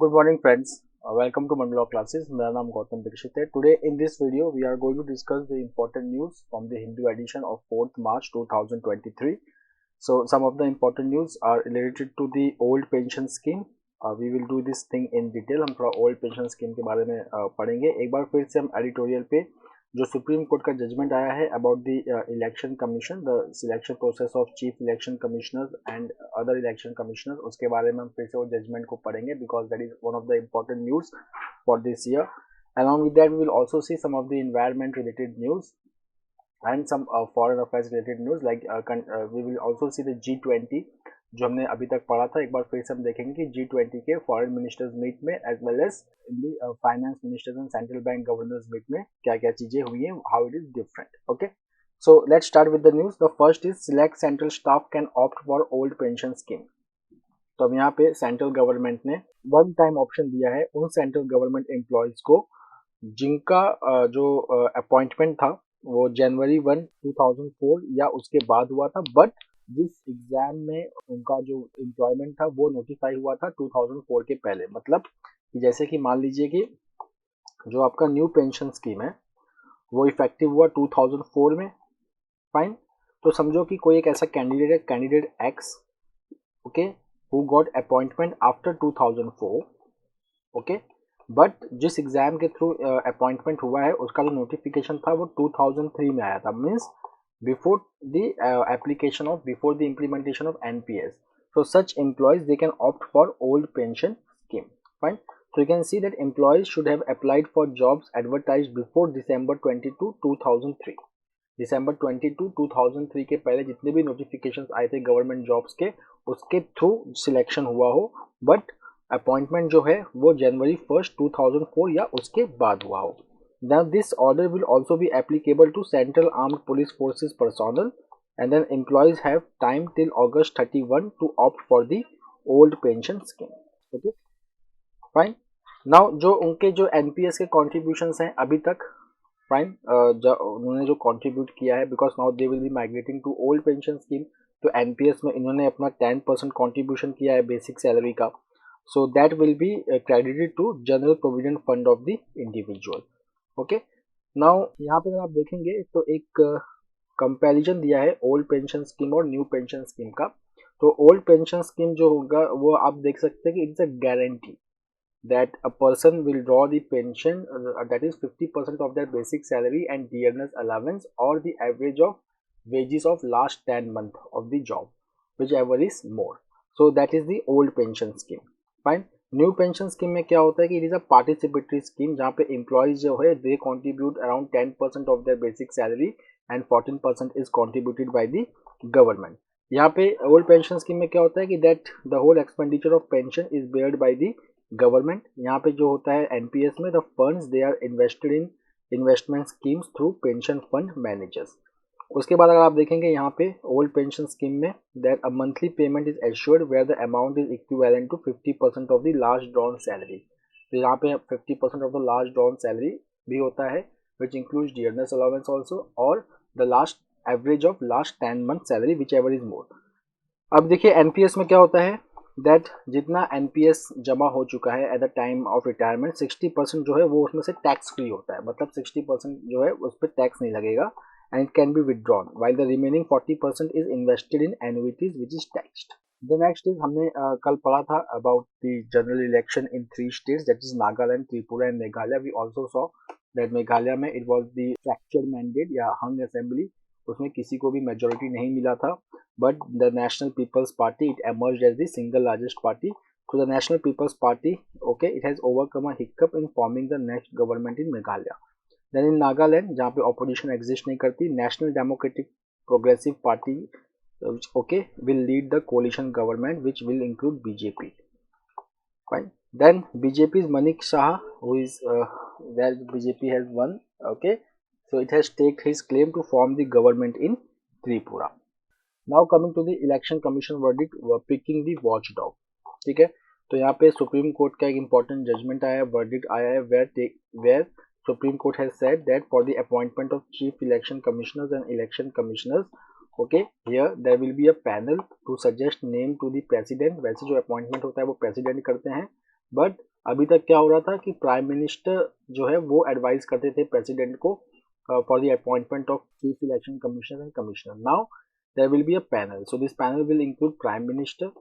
Good morning friends. Welcome to Mandala classes. मेरा नाम गौतम दीक्षित है. Today in this video we are going to discuss the important news from the Hindu edition of 4th March 2023. So some of the important news are related to the old pension scheme. We will do this thing in detail. हम थोड़ा old pension scheme के बारे में पढ़ेंगे. एक बार फिर से हम editorial पे जो सुप्रीम कोर्ट का जजमेंट आया है about the election commission, the selection process of chief election commissioner and other election commissioner, उसके बारे में हम फिर से वो जजमेंट को पढ़ेंगे because that is one of the important news for this year. Along with that, we will also see some of the environment related news and some foreign affairs related news we will also see the G20 जो हमने अभी तक पढ़ा था. एक बार फिर से हम देखेंगे कि G20 के फॉरेन मिनिस्टर्स मीट में as well as in the finance ministers and central bank governors meet में क्या क्या चीजें हुई हैं, how it is different. Okay, so let's start with the news. The first is select central staff can opt for old pension scheme. तो अब यहाँ पे सेंट्रल गवर्नमेंट ने वन टाइम ऑप्शन दिया है उन सेंट्रल गवर्नमेंट एम्प्लॉयज को जिनका जो अपॉइंटमेंट था वो जनवरी 1, 2004 या उसके बाद हुआ था, बट जिस एग्जाम में उनका जो एम्प्लॉयमेंट था वो नोटिफाई हुआ था 2004 के पहले. मतलब कि जैसे कि मान लीजिए कि जो आपका न्यू पेंशन स्कीम है वो इफेक्टिव हुआ 2004 में, फाइन. तो समझो कि कोई एक ऐसा कैंडिडेट है, candidate x, okay, who got appointment after 2004, okay, but जिस एग्जाम के थ्रू अपॉइंटमेंट हुआ है उसका जो नोटिफिकेशन था वो 2003 में आया था, means before the before the implementation of NPS. So such employees, they can opt for old pension scheme, fine. So you can see that employees should have applied for jobs advertised before December 22, 2003. December 22, 2003 के पहले जितने भी notifications आए थे government jobs के उसके through selection हुआ हो, बट अपॉइंटमेंट जो है वो जनवरी 1, 2004 या उसके बाद हुआ हो. Now this order will also be applicable to Central Armed Police Forces personnel, and then employees have time till August 31 to opt for the old pension scheme. Okay, fine. Now जो उनके जो NPS के contributions हैं अभी तक, fine, उन्होंने जो contribute किया है because now they will be migrating to old pension scheme, तो NPS में इन्होंने अपना 10% contribution किया है बेसिक सैलरी का, so that will be credited to General Provident Fund of the individual. Okay, now यहाँ पे अगर आप देखेंगे तो एक कंपैरिजन दिया है ओल्ड पेंशन स्कीम और न्यू पेंशन स्कीम का. तो ओल्ड पेंशन स्कीम जो होगा वो आप देख सकते हैं कि it's a guarantee that a person will draw the pension that is 50% of their basic salary and dearness allowance और the average of wages of last 10 month of the job whichever is more. So that is the old pension scheme, fine. New pension scheme में क्या होता है कि it is a participatory scheme जहाँ पे employees जो है they contribute around 10% of their basic salary and 14% is contributed bye the government. यहाँ पे ओल्ड पेंशन स्कीम में क्या होता है कि that the whole expenditure of pension is borne by the government. यहाँ पे जो होता है एनपीएस में the funds they are invested in investment schemes through pension fund managers. उसके बाद अगर आप देखेंगे यहाँ पे ओल्ड पेंशन स्कीम में that a monthly payment is assured where the amount is equivalent to 50% of the last drawn salary. तो यहाँ पे 50% of the last drawn salary भी होता है which includes dearness allowance also और the last average of last 10 month salary whichever is more. अब देखिए NPS में क्या होता है दैट जितना एनपीएस जमा हो चुका है at the time of retirement 60% जो है वो उसमें से टैक्स फ्री होता है, मतलब 60% जो है उस पर टैक्स नहीं लगेगा and it can be withdrawn while the remaining 40% is invested in annuities which is taxed. The next is हमने कल पढ़ा था about the general election in 3 states, that is Nagaland, Tripura and Meghalaya. We also saw that Meghalaya में it was the fractured mandate या hung assembly, उसमें किसी को भी majority नहीं मिला था, but the National People's Party it emerged as the single largest party. So the National People's Party, okay, it has overcome a hiccup in forming the next government in Meghalaya. Then in Nagaland जहाँ पे opposition exist नहीं करती, National Democratic Progressive Party okay will lead the coalition government which will include BJP. Fine. Then BJP's Manik Shah, who is where BJP has won, okay, so it has staked his claim to form the government in Tripura. Now coming to the election commission verdict, picking the watchdog. ठीक है, तो यहाँ पे supreme court का एक important judgment आया है, verdict आया है where Supreme Court has said that for the appointment of chief election commissioners and election commissioners, okay, here there will be a panel to suggest name to the president. वैसे जो appointment होता है वो president करते हैं, but अभी तक क्या हो रहा था कि प्राइम मिनिस्टर जो है वो एडवाइस करते थे प्रेसिडेंट को for the appointment of chief election commissioner and commissioner. Now there will be a panel. So this panel will include prime minister,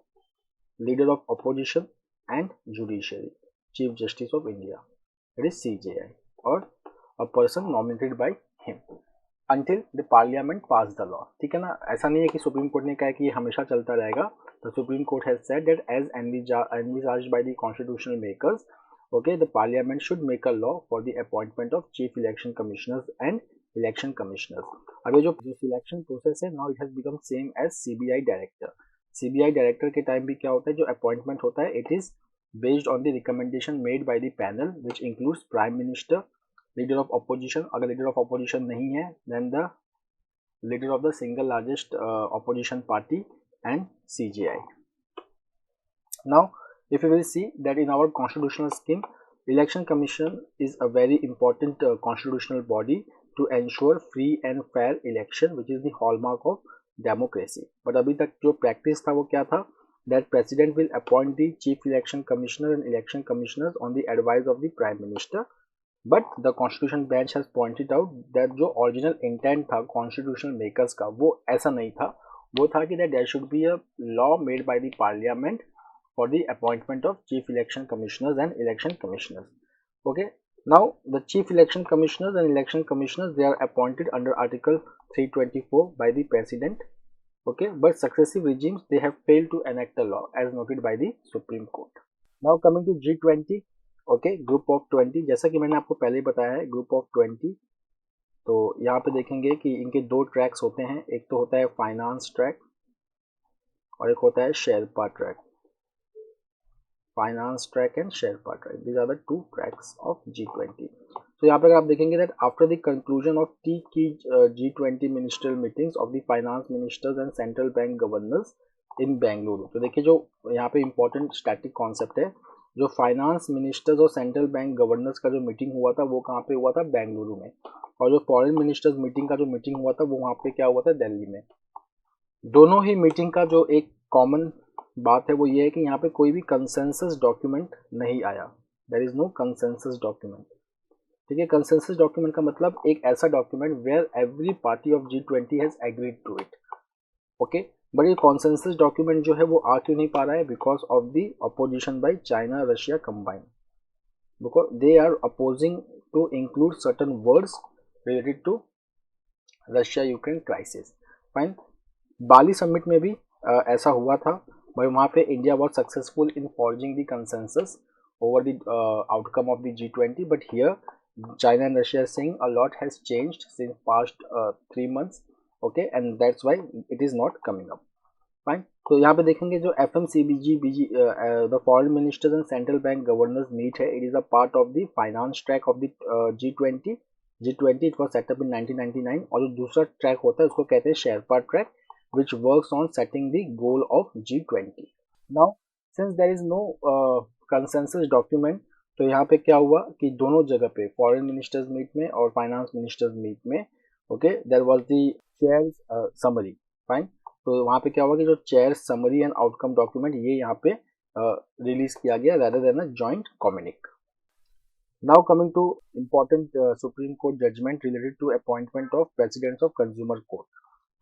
leader of opposition and judiciary, chief justice of India, that is CJI, or a person nominated by him until the parliament pass the law. ठीक है ना, ऐसा नहीं है कि supreme court ने कहा है कि ये हमेशा चलता रहेगा. The Supreme Court has said that as envisaged by the constitutional makers, okay, the parliament should make a law for the appointment of chief election commissioners and election commissioners. अब ये जो सिलेक्शन प्रोसेस है, now it has become same as CBI director. CBI director के time भी क्या होता है, जो अपॉइंटमेंट होता है, it is based on the recommendation made by the panel which includes prime minister, leader of opposition, अगर लीडर ऑफ अपोजिशन नहीं है then the leader of the single largest opposition party and CJI. Now if you will see that in our constitutional scheme, election commission is a very important constitutional body to ensure free and fair election, which is the hallmark of democracy. But अभी तक जो practice था वो क्या था, that president will appoint the chief election commissioner and election commissioners on the advice of the prime minister. But the constitution bench has pointed out that जो original intent था constitutional makers का वो ऐसा नहीं था. वो था कि that there should be a law made by the parliament for the appointment of chief election commissioners and election commissioners. Okay, now the chief election commissioners and election commissioners, they are appointed under article 324 by the president, okay, but successive regimes they have failed to enact a law as noted by the Supreme Court. Now coming to G20, okay, group of 20, जैसा कि मैंने आपको पहले ही बताया है group of 20. तो यहाँ पे देखेंगे कि इनके दो ट्रैक्स होते हैं, एक तो होता है फाइनेंस ट्रैक और एक होता है Sherpa track. Finance track and Sherpa track, these are the two tracks of G20. तो यहाँ पर आप देखेंगे that after the conclusion of key G20 ministerial meetings of the finance ministers and central bank governors in Bengaluru. तो देखिए जो यहाँ पे important static concept है, जो फाइनेंस मिनिस्टर्स और सेंट्रल बैंक गवर्नर्स का जो मीटिंग हुआ था वो कहाँ पे हुआ था, बेंगलुरु में. और जो फॉरेन मिनिस्टर्स मीटिंग का जो मीटिंग हुआ था वो वहाँ पे क्या हुआ था, दिल्ली में. दोनों ही मीटिंग का जो एक कॉमन बात है वो ये है कि यहाँ पे कोई भी कंसेंसस डॉक्यूमेंट नहीं आया. There is no consensus document. ठीक है, कंसेंसस डॉक्यूमेंट का मतलब एक ऐसा document where every party of G20 has agreed to it. Okay, but ये कंसेंसस डॉक्यूमेंट जो है वो आ क्यों नहीं पा रहा है, because of the opposition by China Russia combine, because they are opposing to include certain words related to Russia Ukraine crisis. Fine, Bali summit में भी ऐसा हुआ था, but वहाँ पे India was successful in forging the consensus over the outcome of the G20. But here China and Russia are saying a lot has changed since past 3 months, okay, and that's why it is not coming up. Fine. तो यहाँ पे देखेंगे जो FMCG the foreign ministers and central bank governors meet है, it is a part of the finance track of the G20. G20 it was set up in 1999. और जो दूसरा track होता है उसको कहते हैं Sherpa track, which works on setting the goal of G20. Now, since there is no consensus document, तो यहाँ पे क्या हुआ कि दोनों जगह पे फॉरेन मिनिस्टर्स मीट में और फाइनेंस मिनिस्टर्स मीट में, okay, there was the chair summary. Fine, तो वहाँ पे क्या हुआ कि जो chair summary and outcome document ये यहाँ पे रिलीज किया गया rather than a joint communique. Now coming to important Supreme Court judgment related to appointment of presidents of consumer court.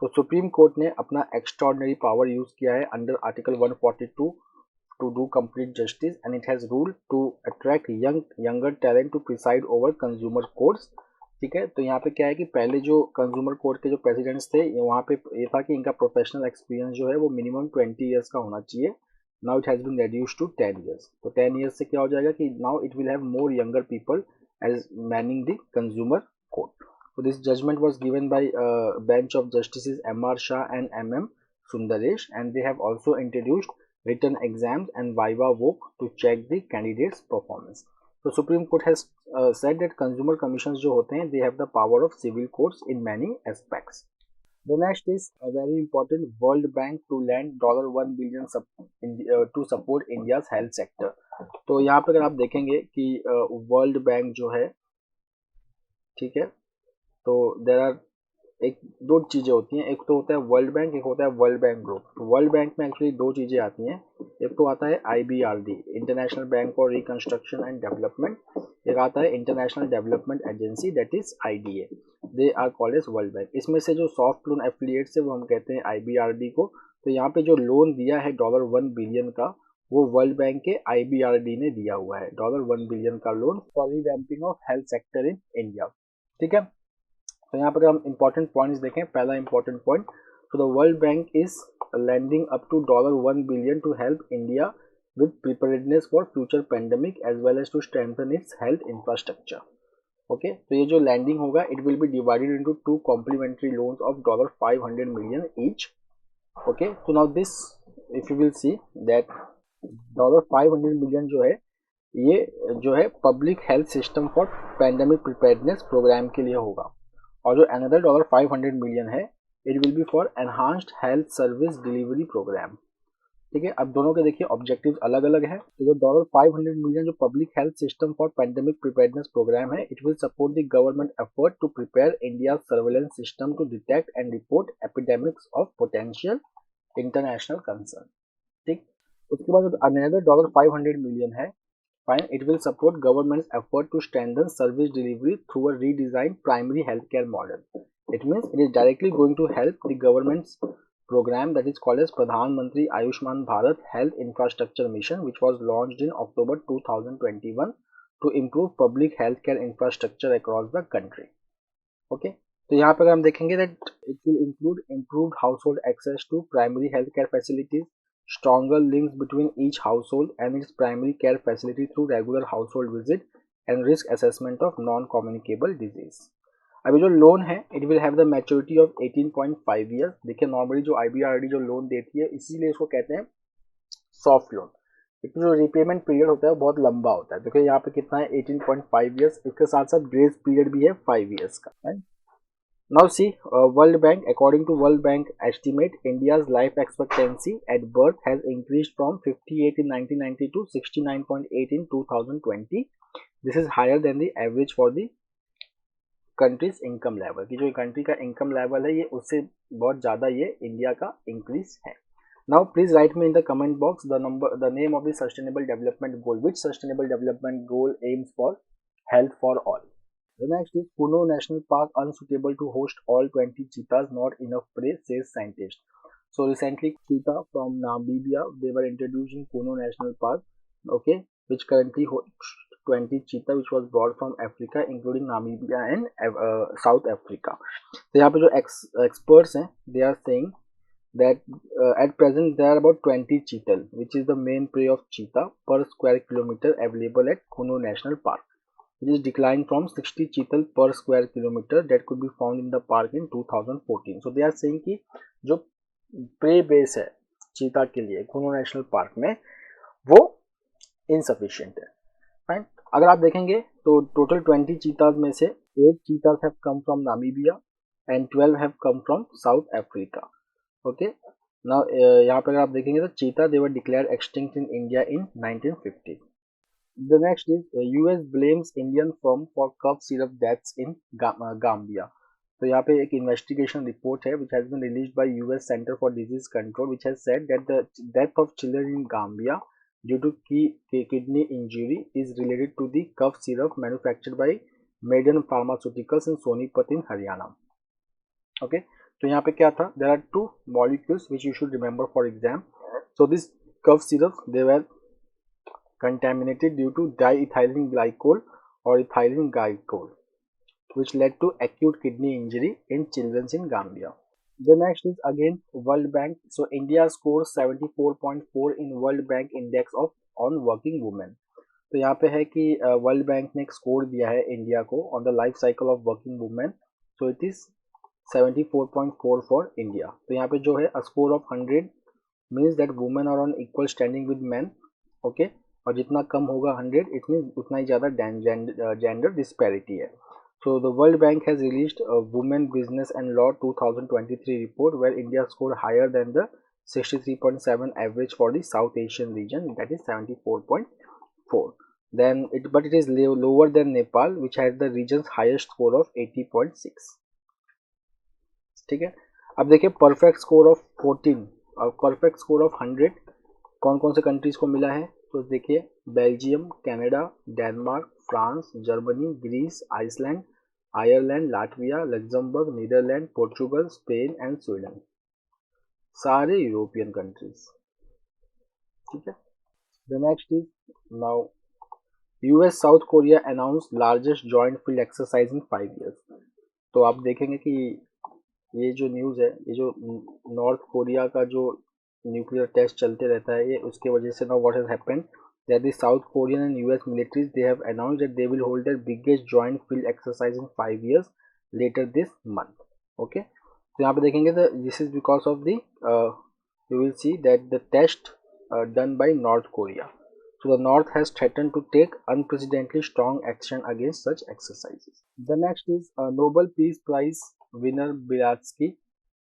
तो सुप्रीम कोर्ट ने अपना एक्स्ट्राऑर्डिनरी पावर यूज किया है under article 142 to do complete justice and it has ruled to attract younger talent to preside over consumer courts. ठीक है, तो यहाँ पे क्या है कि पहले जो कंज्यूमर कोर्ट के जो प्रेसिडेंट्स थे वहाँ पे ये था कि इनका प्रोफेशनल एक्सपीरियंस जो है वो मिनिमम 20 ईयर्स का होना चाहिए. Now it has been reduced to 10 years. तो 10 ईयर्स से क्या हो जाएगा कि now it will have more younger people as manning the consumer court. So this judgment was given by a bench of justices M.R. Shah and M.M. Sundaresh, and they have also introduced written exams and viva voc to check the candidates' performance. So Supreme Court has said that consumer commissions जो होते हैं they have the power of civil courts in many aspects. The next is a very important, World Bank to lend $1 billion to support India's health sector. तो यहाँ पे अगर आप देखेंगे कि वर्ल्ड बैंक जो है, ठीक है, तो देयर आर एक दो चीज़ें होती हैं, एक तो होता है वर्ल्ड बैंक, एक होता है वर्ल्ड बैंक ग्रुप। तो वर्ल्ड बैंक में एक्चुअली दो चीज़ें आती हैं, एक तो आता है IBRD, international bank for reconstruction and development, एक आता है international development agency that is IDA, they are called as world bank. इसमें से जो सॉफ्ट लोन एफिलिएट्स है वो हम कहते हैं IBRD को। तो यहाँ पे जो लोन दिया है $1 बिलियन का, वो वर्ल्ड बैंक के IBRD ने दिया हुआ है, $1 बिलियन का loan for revamping of health sector in India. ठीक है, तो यहाँ पर हम इंपॉर्टेंट पॉइंट्स देखें। पहला इंपॉर्टेंट पॉइंट, तो the world bank is lending up to $1 billion to help India with preparedness for future pandemic as well as to strengthen its health infrastructure. Okay, तो ये जो lending होगा it will be divided into two complementary loans of $500 million each. Okay, so now this, if you will see that $500 million जो है, ये जो है public health system for pandemic preparedness programme के लिए होगा, और जो अनदर $500 million है it will be for enhanced health service delivery programme. ठीक है, अब दोनों के देखिए ऑब्जेक्टिव्स अलग अलग है। तो जो $500 million जो public health system for pandemic preparedness programme है, it will support the government effort to prepare India surveillance system to detect and report epidemics of potential international concern. ठीक, उसके बाद अनदर $500 million है, fine, it will support government's effort to strengthen service delivery through a redesigned primary healthcare model. It means it is directly going to help the government's program that is called as Pradhan Mantri Ayushman Bharat Health Infrastructure Mission, which was launched in October 2021 to improve public healthcare infrastructure across the country. Okay, तो यहाँ पर हम देखेंगे that it will include improved household access to primary healthcare facilities, stronger links between each household and its primary care facility through regular household visit and risk assessment of non-communicable disease. अभी जो loan है it will have the maturity of 18.5 years. देखिए normally जो IBRD जो loan देती है इसीलिए इसको कहते हैं सॉफ्ट लोन, क्योंकि जो रिपेमेंट पीरियड होता है वो बहुत लंबा होता है। देखिए यहाँ पे कितना है 18.5 ईयर्स, इसके साथ साथ ग्रेस पीरियड भी है 5 ईयर्स का, right. Now see, World Bank, according to World Bank estimate, India's life expectancy at birth has increased from 58 in 1990 to 69.8 in 2020. This is higher than the average for the country's income level, कि जो country का income level है ये उससे बहुत ज़्यादा ये India का इंक्रीज है। Now please write me in the comment box the name of the sustainable development goal. Which sustainable development goal aims for health for all? The next is Kuno National Park unsuitable to host all 20 cheetahs, not enough prey, says scientist. So recently cheetah from Namibia, they were introduced in Kuno National Park, okay, which currently hosts 20 cheetah which was brought from Africa including Namibia and South Africa. तो यहाँ पे जो experts हैं, they are saying that at present there are about 20 cheetah which is the main prey of cheetah per square kilometer available at Kuno National Park, which is declined from 60 cheetal per square kilometer that could be found in the park in 2014. So they are saying कि जो prey base है चीता के लिए कुनो national park में वो insufficient है, fine. अगर आप देखेंगे तो टोटल 20 चीताज में से 8 cheetahs have come from Namibia and 12 have come from South Africa. Okay, now यहाँ पर अगर आप देखेंगे तो cheetah they were declared extinct in India in 1950. The next is US blames Indian firm for cough syrup deaths in Gambia. तो यहाँ पे एक investigation report है which has been released by US Center for Disease Control which has said that the death of children in Gambia due to kidney injury is related to the cough syrup manufactured by Maiden Pharmaceuticals in Sonipat in Haryana. Okay, तो यहाँ पे क्या था, there are two molecules which you should remember for exam. So this cough syrup they were contaminated due to diethylene glycol or ethylene glycol, which led to acute kidney injury in children in Gambia. The next is again World Bank. So India scores 74.4 in World Bank Index of on working women. तो यहाँ पे है कि world bank ने एक score दिया है India को on the life cycle of working women, so it is 74.4 for India. तो यहाँ पे जो है a score of 100 means that women are on equal standing with man, okay, और जितना कम होगा 100 इट मीन उतना ही ज़्यादा जेंडर डिस्पैरिटी है। So the World Bank has released a Women Business and Law 2023 report where India scored higher than the 63.7 average for the South Asian region, that is 74.4. Then but it is lower than Nepal which has the region's highest score of 80.6. ठीक है। अब देखिए perfect score of 14 और perfect score of 100 कौन कौन से countries को मिला है, तो देखिए Belgium, Canada, Denmark, France, Germany, Greece, Iceland, Ireland, Latvia, Luxembourg, Netherland, Portugal, Spain and Sweden, सारे यूरोपियन कंट्रीज, ठीक है। The next is now US South Korea announce largest joint field exercise in 5 years। तो आप देखेंगे कि ये जो news है, ये जो नॉर्थ कोरिया का जो न्यूक्लियर टेस्ट चलते रहता है, ये उसके वजह से now what has happened that the South Korean and US militaries they have announced that they will hold their biggest joint field exercise in 5 years later this month. Okay, तो यहाँ पे देखेंगे तो this is because of the you will see that the test done by North Korea. So the North has threatened to take unprecedentedly strong action against such exercises. The next is Nobel Peace Prize winner Bilatsky,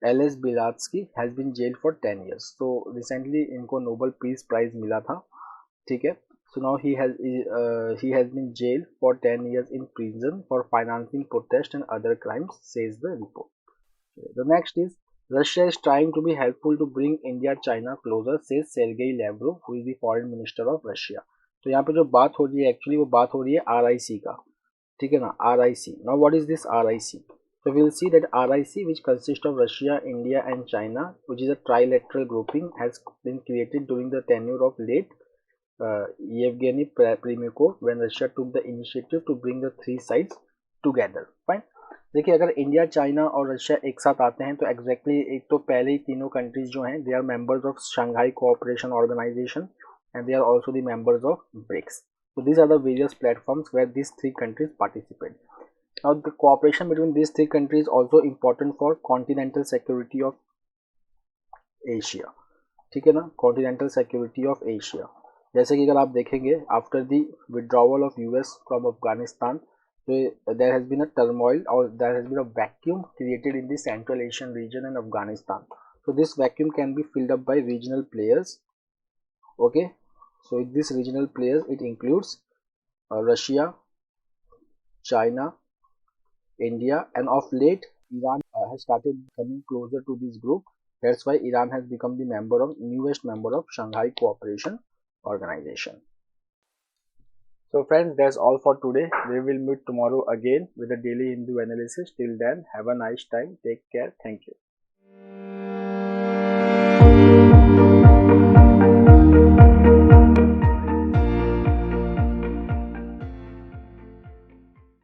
Ales Bilatsky has been jailed for 10 years. So recently इनको Nobel Peace Prize मिला था, ठीक है। So now he has been jailed for 10 years in prison for financing protest and other crimes, says the report. The next is Russia is trying to be helpful to bring India-China closer, says Sergei Lavrov, who is the foreign minister of Russia. तो यहाँ पे जो बात हो रही है actually वो बात हो रही है RIC का, ठीक है ना, RIC. Now what is this RIC? So we will see that RIC, which consists of Russia, India and China, which is a trilateral grouping, has been created during the tenure of late Yevgeny Primyakov when Russia took the initiative to bring the three sides together. Fine. देखिए अगर India, China और Russia एक साथ आते हैं तो exactly एक तो पहले ही तीनों कंट्रीज जो हैं they are members of Shanghai cooperation organisation and they are also the members of BRICS. So these are the various platforms where these three countries participate. Now the cooperation between these three countries is also important for continental security of Asia. ठीक है ना, continental security of Asia. जैसे कि अगर आप देखेंगे after the withdrawal of US from Afghanistan, there has been a turmoil or there has been a vacuum created in the Central Asian region and Afghanistan. So this vacuum can be filled up by regional players. Okay, so this regional players it includes Russia, China, India, and of late Iran has started coming closer to this group. That's why Iran has become the newest member of Shanghai Cooperation Organization. So friends, that's all for today. We will meet tomorrow again with a daily Hindu analysis. Till then, have a nice time. Take care. Thank you.